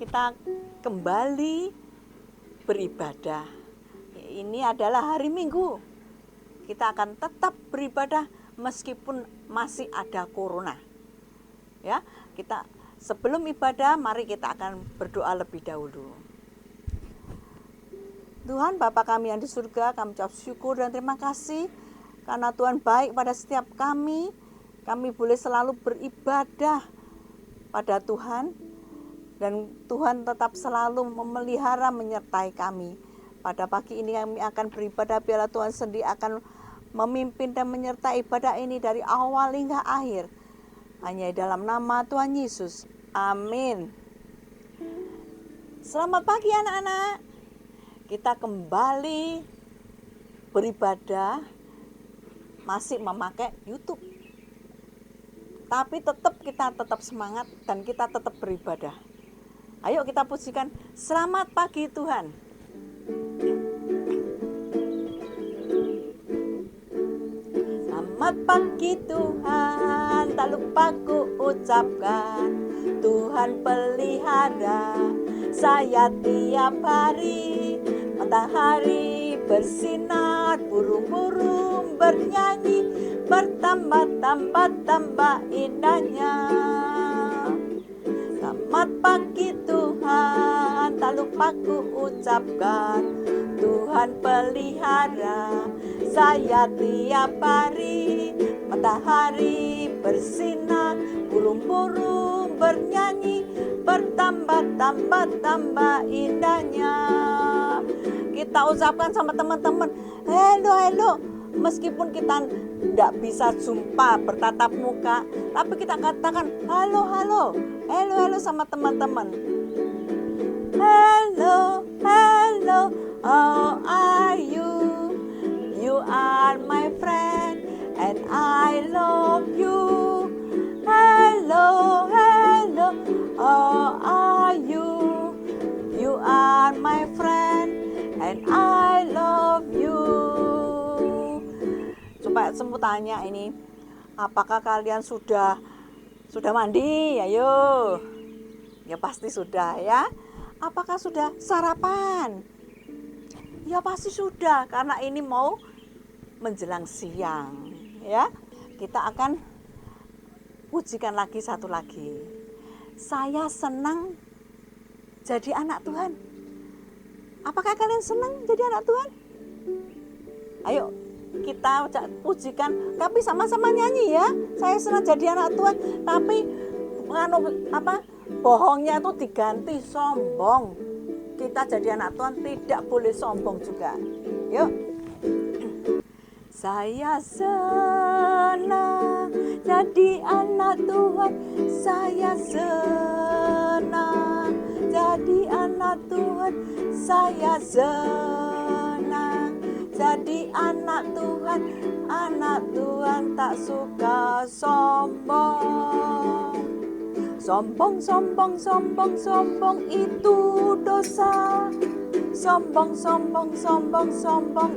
kita kembali beribadah. Ini adalah hari Minggu. Kita akan tetap beribadah meskipun masih ada corona. Ya, kita sebelum ibadah mari kita akan berdoa lebih dahulu. Tuhan Bapa kami yang di surga, kami ucap syukur dan terima kasih karena Tuhan baik pada setiap kami. Kami boleh selalu beribadah pada Tuhan dan Tuhan tetap selalu memelihara menyertai kami. Pada pagi ini kami akan beribadah, biarlah Tuhan sendiri akan memimpin dan menyertai ibadah ini dari awal hingga akhir. Hanya dalam nama Tuhan Yesus. Amin. Selamat pagi anak-anak. Kita kembali beribadah masih memakai YouTube. Tapi kita tetap semangat dan kita tetap beribadah. Ayo kita pujikan selamat pagi Tuhan. Selamat pagi Tuhan, tak lupa ku ucapkan. Tuhan pelihara saya tiap hari. Matahari bersinar, burung-burung bernyanyi, bertambah-tambah indahnya. Selamat pagi Tuhan, tak lupa ku ucapkan. Tuhan pelihara saya tiap hari. Matahari bersinar, burung-burung bernyanyi, bertambah-tambah indahnya. Kita ucapkan sama teman-teman, halo. Meskipun kita tidak bisa jumpa bertatap muka, tapi kita katakan halo sama teman-teman. Hello, how are you? You are my friend and I love you. Hello, how are you? You are my friend and I love you. Coba semua tanya ini, apakah kalian sudah mandi? Ayo. Ya pasti sudah ya. Apakah sudah sarapan? Ya pasti sudah, karena ini mau menjelang siang ya. Kita akan pujikan lagi satu lagi. Saya senang jadi anak Tuhan. Apakah kalian senang jadi anak Tuhan? Ayo kita pujikan, tapi sama-sama nyanyi ya. Saya senang jadi anak Tuhan, tapi bohongnya itu diganti sombong. Kita jadi anak Tuhan tidak boleh sombong juga. Yuk. Saya senang jadi anak Tuhan. Saya senang jadi anak Tuhan. Saya senang jadi anak Tuhan. Anak Tuhan tak suka sombong. Sombong itu dosa. Sombong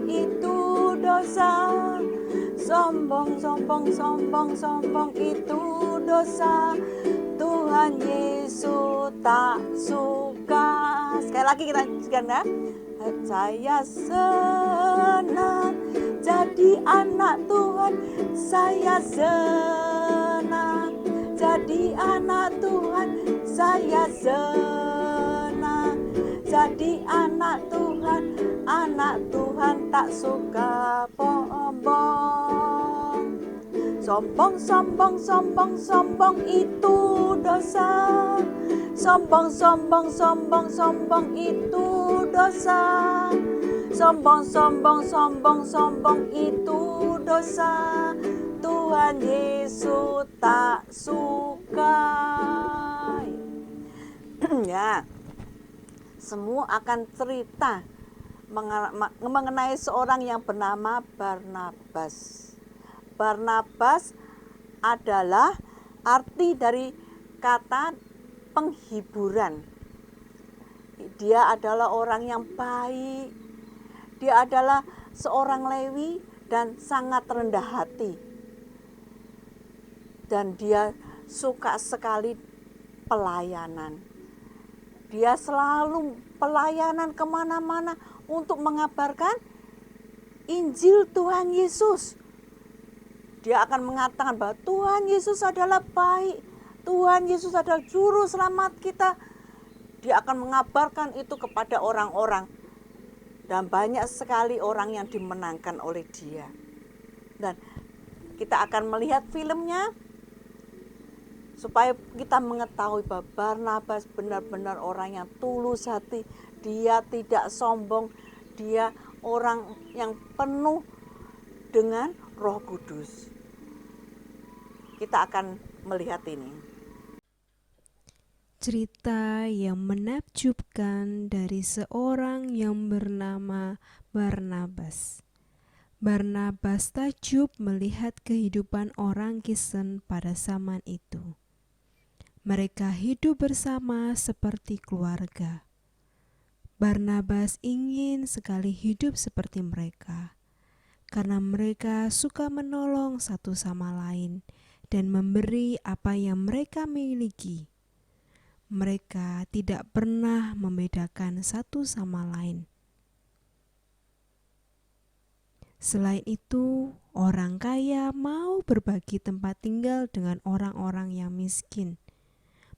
itu dosa. Sombong itu dosa. Tuhan Yesus tak suka. Sekali lagi kita lanjutkan ya. Saya senang jadi anak Tuhan. Saya senang jadi anak Tuhan. Saya senang jadi anak Tuhan. Anak Tuhan tak suka sombong. Sombong itu dosa. Sombong itu dosa. Sombong itu dosa. Tuhan Yesus tak suka. Ya, semua akan cerita mengenai seorang yang bernama Barnabas. Barnabas adalah arti dari kata penghiburan. Dia adalah orang yang baik. Dia adalah seorang Lewi dan sangat rendah hati. Dan dia suka sekali pelayanan. Dia selalu pelayanan kemana-mana untuk mengabarkan Injil Tuhan Yesus. Dia akan mengatakan bahwa Tuhan Yesus adalah baik, Tuhan Yesus adalah juru selamat kita. Dia akan mengabarkan itu kepada orang-orang. Dan banyak sekali orang yang dimenangkan oleh dia. Dan kita akan melihat filmnya supaya kita mengetahui bahwa Barnabas benar-benar orang yang tulus hati. Dia tidak sombong, dia orang yang penuh dengan Roh Kudus. Kita akan melihat ini. Cerita yang menakjubkan dari seorang yang bernama Barnabas. Barnabas takjub melihat kehidupan orang Kristen pada zaman itu. Mereka hidup bersama seperti keluarga. Barnabas ingin sekali hidup seperti mereka, karena mereka suka menolong satu sama lain dan memberi apa yang mereka miliki. Mereka tidak pernah membedakan satu sama lain. Selain itu, orang kaya mau berbagi tempat tinggal dengan orang-orang yang miskin.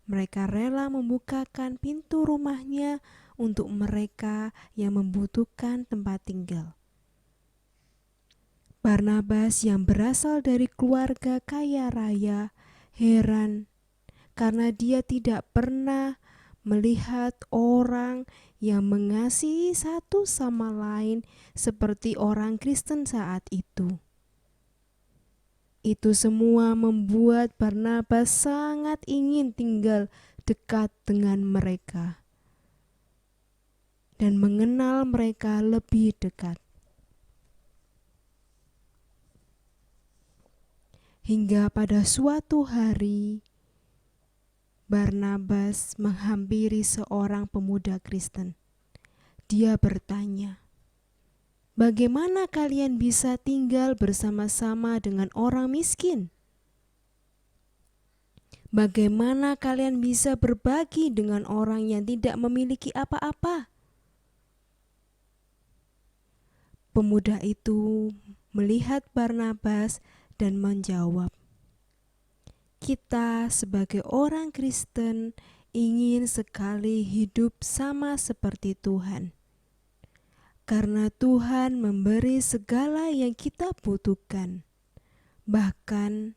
Mereka rela membukakan pintu rumahnya untuk mereka yang membutuhkan tempat tinggal. Barnabas yang berasal dari keluarga kaya raya heran karena dia tidak pernah melihat orang yang mengasihi satu sama lain seperti orang Kristen saat itu. Itu semua membuat Barnabas sangat ingin tinggal dekat dengan mereka dan mengenal mereka lebih dekat. Hingga pada suatu hari, Barnabas menghampiri seorang pemuda Kristen. Dia bertanya, "Bagaimana kalian bisa tinggal bersama-sama dengan orang miskin? Bagaimana kalian bisa berbagi dengan orang yang tidak memiliki apa-apa?" Pemuda itu melihat Barnabas dan menjawab, "Kita sebagai orang Kristen ingin sekali hidup sama seperti Tuhan. Karena Tuhan memberi segala yang kita butuhkan. Bahkan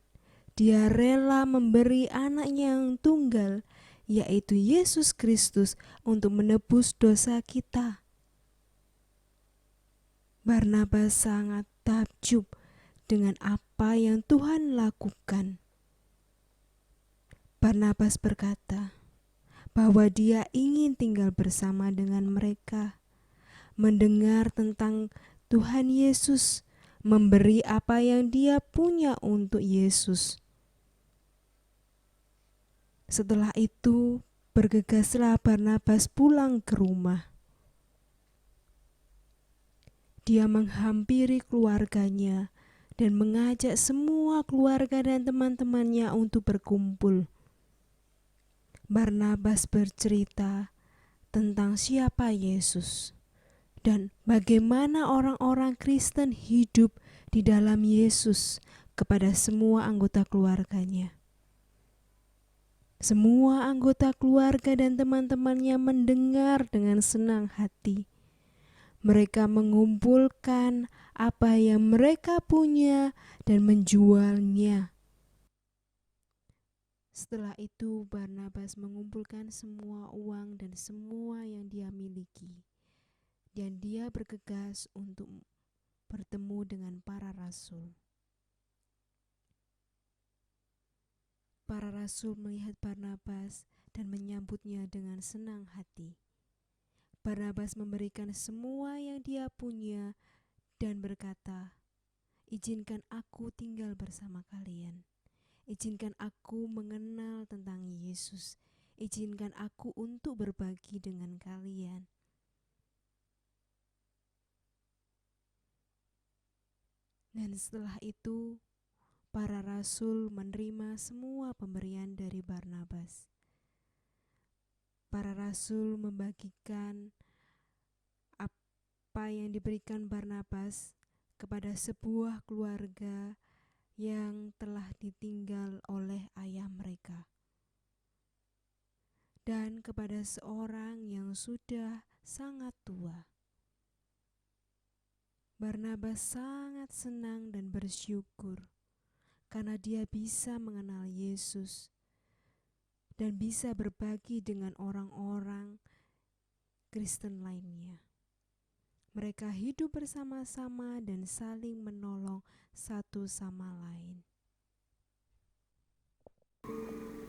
Dia rela memberi anaknya yang tunggal, yaitu Yesus Kristus, untuk menebus dosa kita." Barnabas sangat takjub dengan apa yang Tuhan lakukan. Barnabas berkata bahwa dia ingin tinggal bersama dengan mereka, mendengar tentang Tuhan Yesus, memberi apa yang dia punya untuk Yesus. Setelah itu, bergegaslah Barnabas pulang ke rumah. Dia menghampiri keluarganya dan mengajak semua keluarga dan teman-temannya untuk berkumpul. Barnabas bercerita tentang siapa Yesus dan bagaimana orang-orang Kristen hidup di dalam Yesus kepada semua anggota keluarganya. Semua anggota keluarga dan teman-temannya mendengar dengan senang hati. Mereka mengumpulkan apa yang mereka punya dan menjualnya. Setelah itu, Barnabas mengumpulkan semua uang dan semua yang dia miliki, dan dia bergegas untuk bertemu dengan para rasul. Para rasul melihat Barnabas dan menyambutnya dengan senang hati. Barnabas memberikan semua yang dia punya dan berkata, "Izinkan aku tinggal bersama kalian. Izinkan aku mengenal tentang Yesus. Izinkan aku untuk berbagi dengan kalian." Dan setelah itu, para rasul menerima semua pemberian dari Barnabas. para rasul membagikan apa yang diberikan Barnabas kepada sebuah keluarga yang telah ditinggal oleh ayah mereka, dan kepada seorang yang sudah sangat tua. Barnabas sangat senang dan bersyukur karena dia bisa mengenal Yesus dan bisa berbagi dengan orang-orang Kristen lainnya. Mereka hidup bersama-sama dan saling menolong satu sama lain.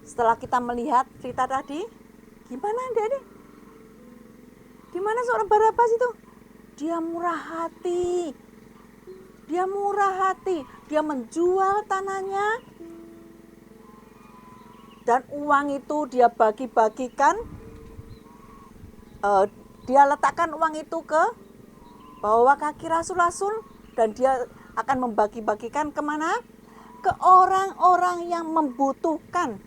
Setelah kita melihat cerita tadi, gimana Adik-adik? Gimana seorang Barnabas itu? Dia murah hati. Dia menjual tanahnya, dan uang itu dia bagi-bagikan. Dia letakkan uang itu ke bawah kaki rasul-rasul, dan dia akan membagi-bagikan kemana? Ke orang-orang yang membutuhkan.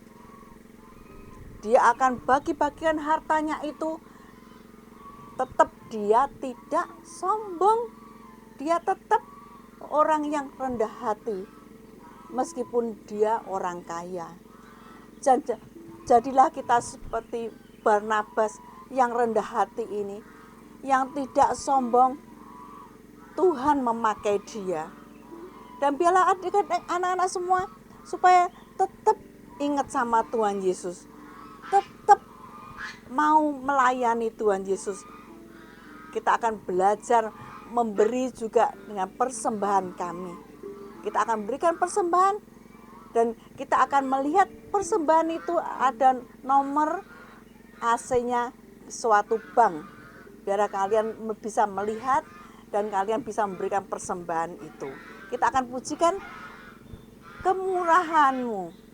Dia akan bagi-bagikan hartanya itu. Tetap dia tidak sombong. Dia tetap orang yang rendah hati, meskipun dia orang kaya. Jadilah kita seperti Barnabas yang rendah hati ini, yang tidak sombong. Tuhan memakai dia. Dan biarlah anak-anak semua supaya tetap ingat sama Tuhan Yesus, tetap mau melayani Tuhan Yesus. Kita akan belajar memberi juga dengan persembahan kami. Kita akan berikan persembahan, dan kita akan melihat persembahan itu ada nomor AC-nya suatu bank. Biar kalian bisa melihat dan kalian bisa memberikan persembahan itu. Kita akan pujikan kemurahan-Mu.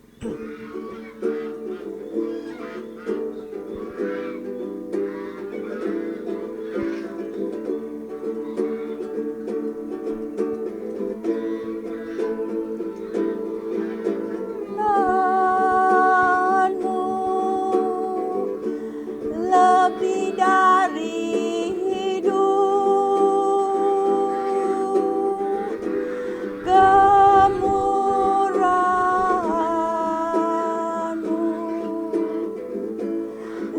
Lebih dari hidup, kemurahan-Mu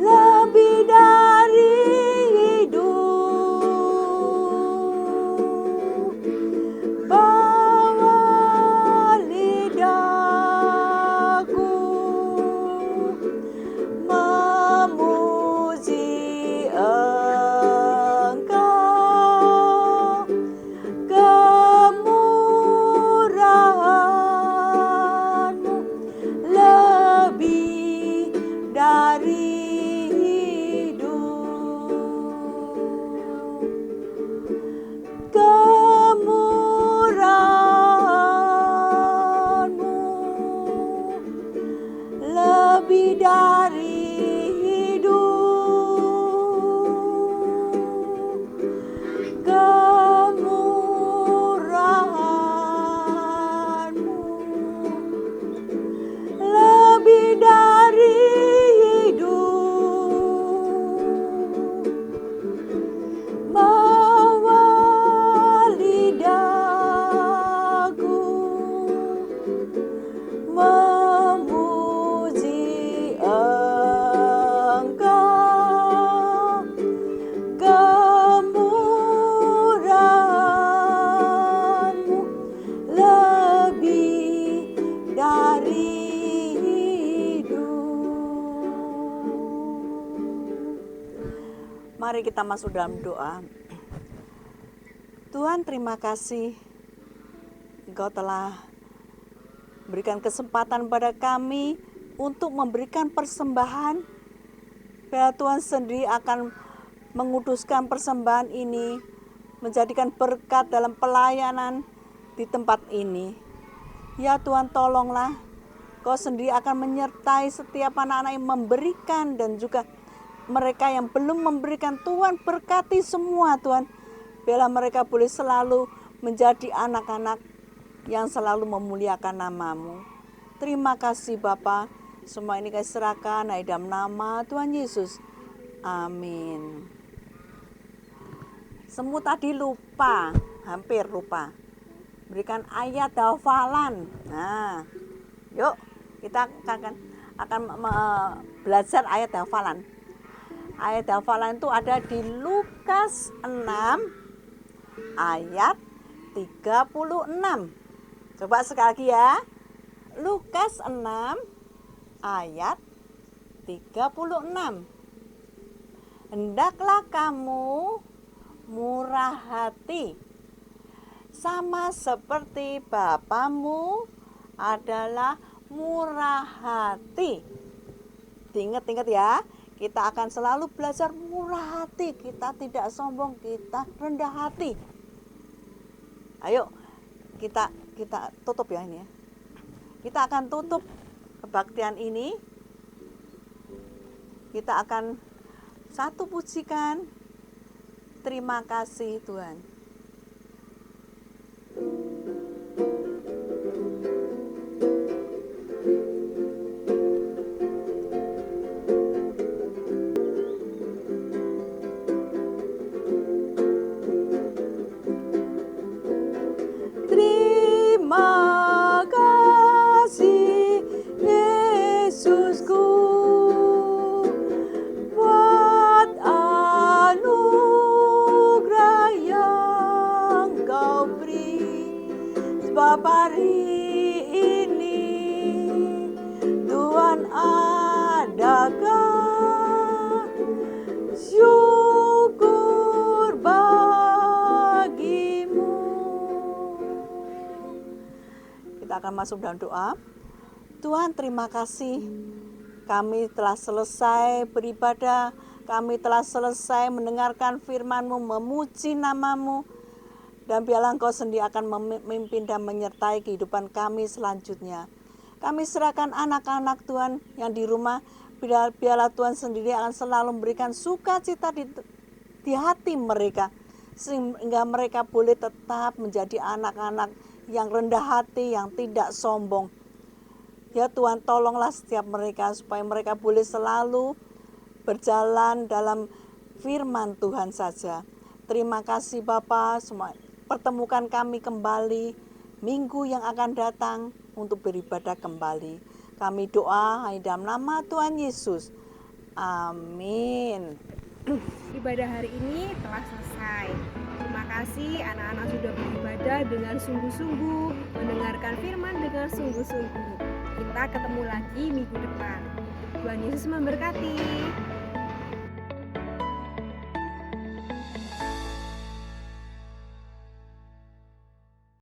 lebih dari hidup. Bawa lidahku memuji Engkau, kemurahan-Mu lebih dari hidup. Kemurahan-Mu lebih dari hidup. Kemurahan-Mu lebih dari hidup. Bawa lidahku memuji Engkau, kemurahan-Mu lebih dari hidup. Mari kita masuk dalam doa. Tuhan, terima kasih Engkau telah berikan kesempatan pada kami untuk memberikan persembahan. Biar Tuhan sendiri akan menguduskan persembahan ini, menjadikan berkat dalam pelayanan di tempat ini. Ya Tuhan, tolonglah, Kau sendiri akan menyertai setiap anak-anak yang memberikan, dan juga mereka yang belum memberikan. Tuhan, berkati semua Tuhan. Biarlah mereka boleh selalu menjadi anak-anak yang selalu memuliakan nama-Mu. Terima kasih Bapa. Semua ini kami serahkan dalam nama Tuhan Yesus. Amin. Semua tadi lupa, hampir lupa. Berikan ayat hafalan. Nah, yuk kita akan belajar ayat hafalan. Ayat hafalan itu ada di Lukas 6 ayat 36. Coba sekali lagi ya. Lukas 6 ayat 36. Hendaklah kamu murah hati, sama seperti Bapamu adalah murah hati. Diingat-ingat ya, kita akan selalu belajar murah hati. Kita tidak sombong, kita rendah hati. Ayo, kita tutup ya ini ya. Kita akan tutup kebaktian ini. Kita akan satu pujikan. Terima kasih Tuhan. Terima kasih Yesusku buat anugerah yang Kau beri. Sebab hari ini Tuhan adakan syukur bagimu. Kita akan masuk dalam doa. Tuhan, terima kasih kami telah selesai beribadah, kami telah selesai mendengarkan firman-Mu, memuji nama-Mu, dan biarlah Engkau sendiri akan memimpin dan menyertai kehidupan kami selanjutnya. Kami serahkan anak-anak Tuhan yang di rumah, biarlah Tuhan sendiri akan selalu memberikan sukacita di hati mereka, sehingga mereka boleh tetap menjadi anak-anak yang rendah hati, yang tidak sombong. Ya Tuhan, tolonglah setiap mereka supaya mereka boleh selalu berjalan dalam firman Tuhan saja. Terima kasih Bapa, semua pertemukan kami kembali minggu yang akan datang untuk beribadah kembali. Kami doa dalam nama Tuhan Yesus. Amin. Ibadah hari ini telah selesai. Terima kasih anak-anak sudah beribadah dengan sungguh-sungguh, mendengarkan firman dengan sungguh-sungguh. Kita ketemu lagi minggu depan. Tuhan Yesus memberkati.